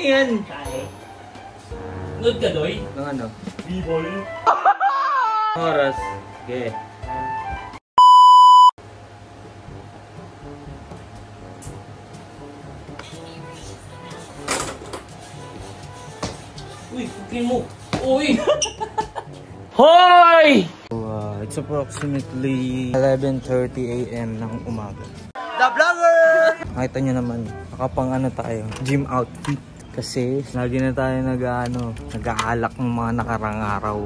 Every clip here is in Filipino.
yan? Nood ka, Doy? Ng ano? B-ball. Oras. Okay. Uy, kukin mo. Uy! Hoy! It's approximately 11:30 AM ng umaga. The Vlogger! Makita nyo naman, nakapang ano tayo, gym outfit. Kasi lagi na tayo nag-aalak ng mga nakarang araw.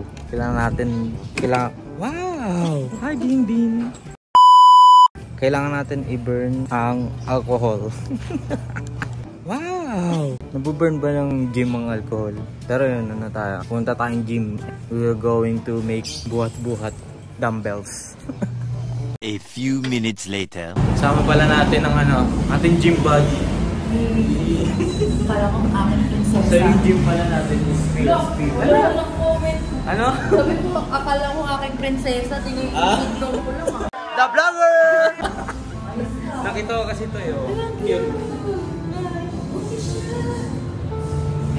Wow! Hi, Ding Ding! Kailangan natin i-burn ang alcohol. Wow! Nabuburn ba ng gym ang alcohol? Pero yun, tayo. Punta tayong gym. We are going to make buhat-buhat dumbbells. A few minutes later. Sama pala natin ang ating gym buddy. Para kung aking prinsesa. So yung gym pala natin is PSP. Wala lang comment. Ano? Sabi ko, akala ko aking prinsesa. Tinigil ko lang. The Vlogger! Nakita ko kasi ito yun. Cute.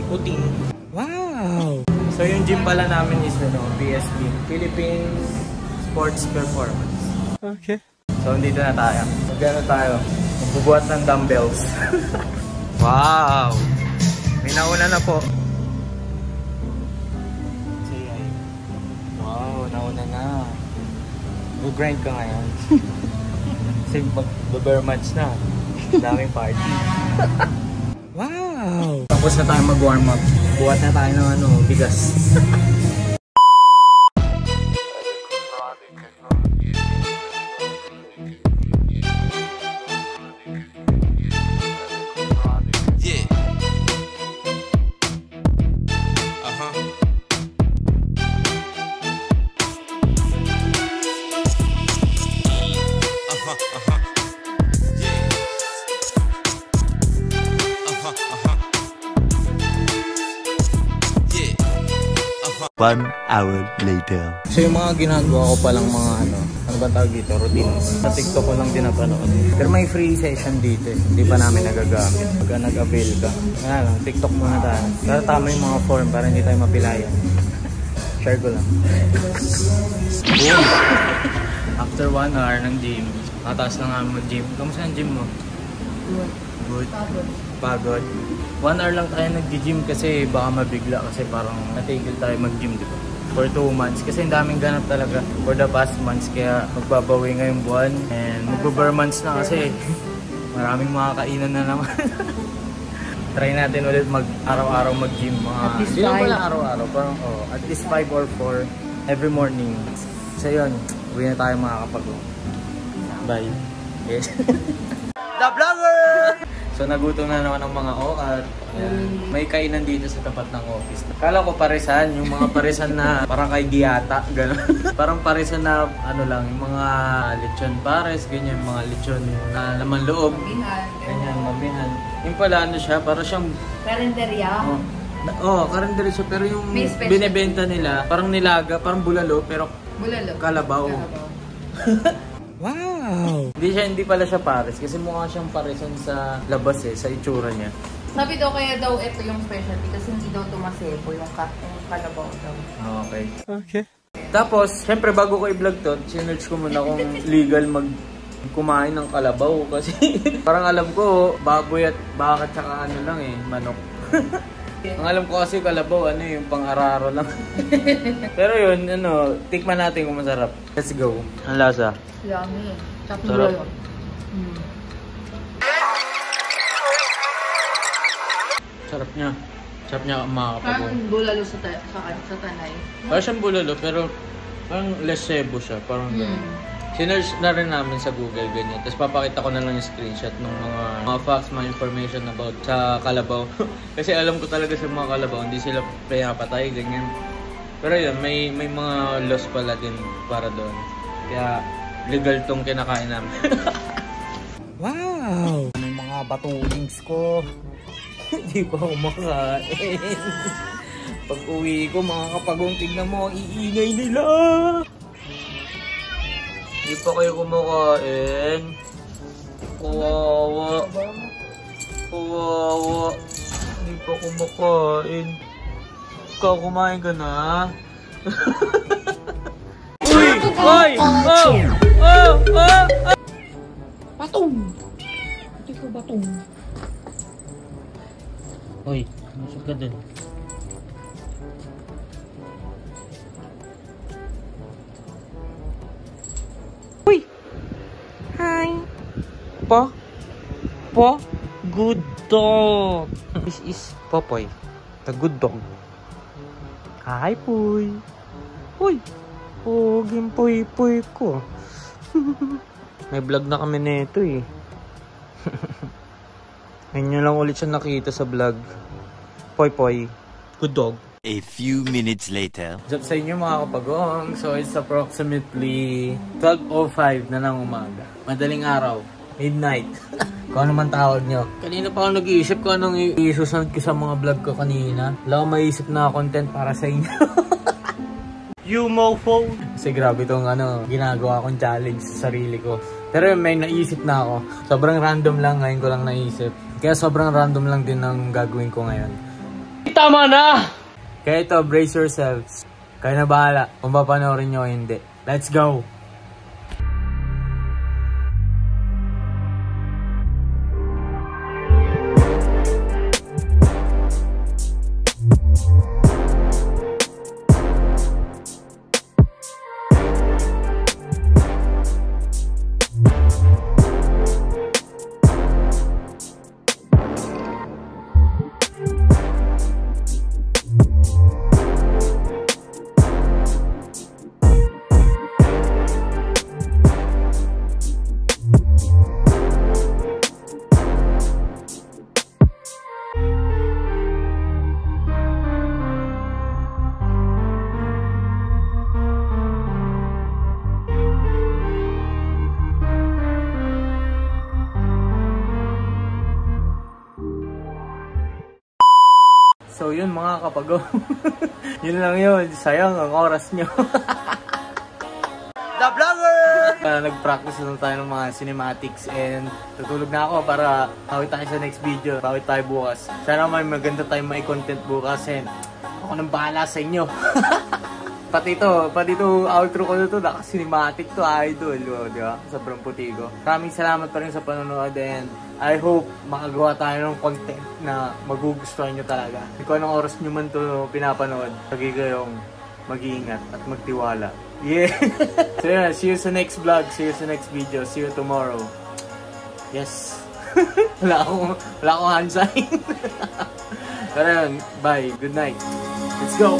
Ikuting. Wow! So yung gym pala namin is PSP. Philippines Sports Performance. Okay. So dito na tayo. Magano tayo? Magbubuhat ng dumbbells. Wow! May nauna na po. Wow, nauna na. Mag-grind ka ngayon. Kasi mag-bare match na. Daming party. Wow! Tapos na tayo mag-warm up. Buhat na tayo ng bigas. One hour later. So yung mga ginagawa ko palang mga ano ba tawag dito, routines. Sa TikTok ko lang dinapanood. Pero may free session dito eh. Hindi pa namin nagagamit. Pagka nag-avail ka. Kaya lang, TikTok muna tayo. Para tama yung mga form para hindi tayo mapilayan. Share ko lang. Boom! After 1 hour ng gym, nakataas na nga mo gym. Kamusta ang gym mo? Good. Pagod. 1 hour lang tayo nag-gym kasi baka mabigla kasi parang natigil tayo mag-gym, di ba? For 2 months kasi ang daming ganap talaga for the past months kaya magbabawi ngayong buwan and mag-bar months na kasi maraming mga kainan na naman. Try natin ulit araw-araw mag-gym. Hindi lang pala araw-araw, parang at least 5 or 4 every morning. So yun, uwi na tayo mga kapag. Bye. Yes. The Vlogger! So nagutom na naman ang mga okat. May kainan dito sa tapat ng office. Kala ko parisan, yung mga parisan na parang kay Diata, gano'n. Parang parisan na yung mga lechon pares, ganyan, mga lechon na laman loob. Ganyan, mamihan. Yung pala siya, parang siyang Karinderya. Karinderya siya, pero yung binebenta nila, parang nilaga, parang bulalo, pero kalabaw. Wow! Hindi pala siya pares kasi mukha siyang parisan sa labas sa itsura niya. Sabi daw kaya daw ito yung specialty kasi hindi daw tumasepo yung kalabaw daw. Okay. Tapos, syempre bago ko i-vlog to, sinerch ko muna kung legal kumain ng kalabaw kasi parang alam ko baboy at baka tsaka manok. Ang alam ko kasi kalabaw yung pang-araro lang. Pero yun, tikman natin kung masarap. Let's go. Ang lasa? Yummy. Sarap. Sarap niya. Sarap niya mga kapag. Parang bulalo sa tanay. Parang siyang bulalo pero parang less sebo siya. Parang sinerch na rin namin sa Google ganyan. Tapos papakita ko na lang yung screenshot ng mga facts, mga information about sa kalabaw. Kasi alam ko talaga sa mga kalabaw, hindi sila pinapatay, ganyan. Pero yun, may mga laws pala din para doon. Kaya legal tong kinakain namin. Wow! Ano yung mga batulings ko? Hindi pa kumakain. Pag uwi ko, mga kapagong tignan mo, ang iingay nila. Hindi pa kayo kumakain. Kawawa. Kawawa. Hindi pa kumakain. Ikaw, kumain ka na? Uy! Uy! Oh! Oh! Oh! Batong! Hindi ko batong. Uy, masuk ka dun. Uy! Hi! Po? Po? Good dog! This is Popoy, the good dog. Hi, Puy! Uy! Poging puy-puy ko. May vlog na kami nito eh. Ngayon nyo lang ulit siya nakita sa vlog. Poy-poy, good dog. A few minutes later. What's up sa inyo mga kapagong? So it's approximately 12:05 na ng umaga. Madaling araw. Midnight. Kung ano man tawag nyo. Kanina pa ako nag-iisip kung anong isusunod ko sa mga vlog ko kanina. Wala akong maisip na content para sa inyo. You mofo! Kasi grabe itong ginagawa kong challenge sa sarili ko. Pero may naisip na ako. Sobrang random lang, ngayon ko lang naisip. Kaya sobrang random lang din ang gagawin ko ngayon. Tama na! Kaya ito, brace yourselves. Kaya na bahala kung papanoorin nyo o hindi. Let's go! So yun mga kapagong. Yun lang yun. Sayang ang oras nyo. The Vlogger! Nag-practice na tayo ng mga cinematics and tutulog na ako para bawi tayo sa next video. Bawi tayo bukas. Sana may maganda tayong may content bukas and ako nang bahala sa inyo. Pati ito, outro ko na ito, naka-cinematic to, idol, di ba? Sobrang puti ko. Maraming salamat pa rin sa panonood and I hope makagawa tayo ng content na magugustuhan nyo talaga. Kung anong oras nyo man ito pinapanood, lagi kayong mag-iingat at magtiwala. Yeah! So yeah, see you sa next vlog, see you sa next video, see you tomorrow. Yes! wala akong hand sign. Pero yun, bye, good night. Let's go!